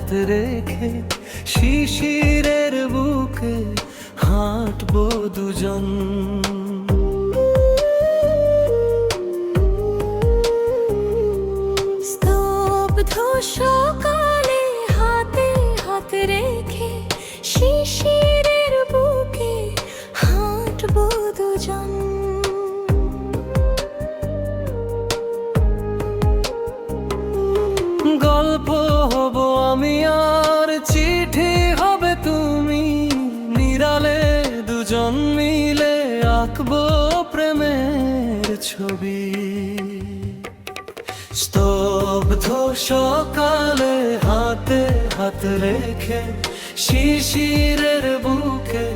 হাত রেখে শিশিরের বুকে হাঁটবো দুজন। স্তব্ধ সকালে হাতে হাত রেখে শিশিরের বুকে হাঁটবো দুজন। গল্প হব আমি আর চিঠি হবে তুমি, নিরালে দুজন মিলে আঁকবো প্রেমের ছবি। স্তব্ধ সকালে হাতে হাত রেখে শিশিরের বুকে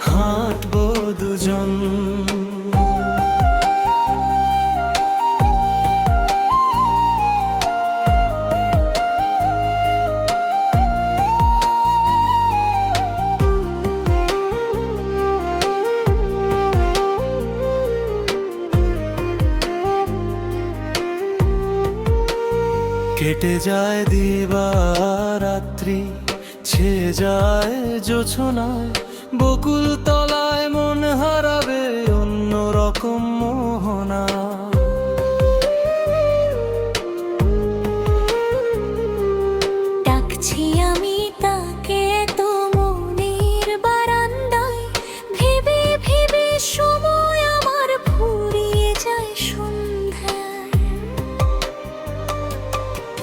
হাঁটবো দুজন। কেটে যায় দিবারাত্রি, ছেয়ে যায় জোছনায়, বকুল তলায় মন হারাবে অন্যরকম মোহনা। ডাকছি আমি তাকে তো মনের বারান্দায়, ভেবে ভেবে সময় আমার ফুরিয়ে যায় সন্ধ্যায়।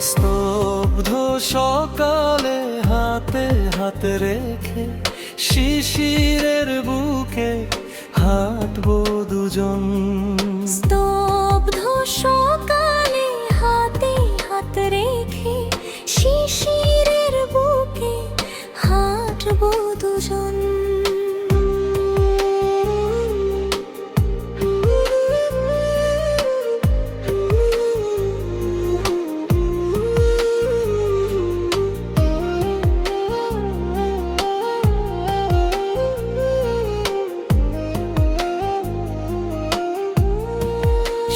স্তব্ধ সকালে হাতে হাত রেখে শিশিরের বুকে হাঁটবো দুজন। স্তব্ধ সকালে হাতে হাত রেখে শিশিরের বুকে হাঁটবো দুজন।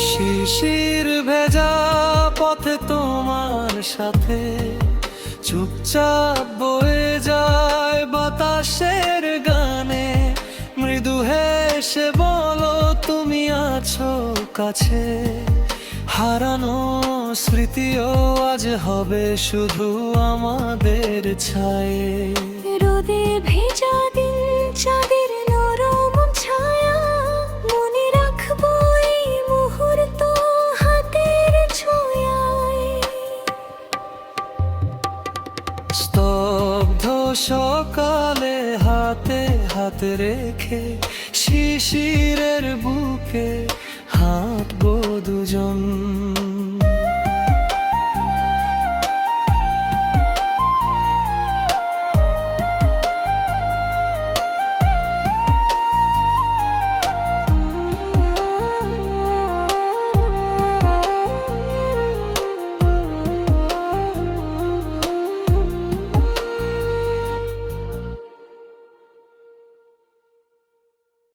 শিশির ভেজা পথে তোমার সাথে চুপচাপ বয়ে যায় বাতাসের গানে। মৃদু হেসে বলো তুমি আছো কাছে, হারানো স্মৃতিও আজ হবে শুধু আমাদের ছায়ে। রোদে ভেজা দিন চাঁদের নরম ছায়া, মনে রাখবো এই মুহূর্ত হাতের ছোঁয়ায়। স্তব্ধ সকালে হাতে হাত রেখে শিশিরের বুকে হাঁটবো দুজন।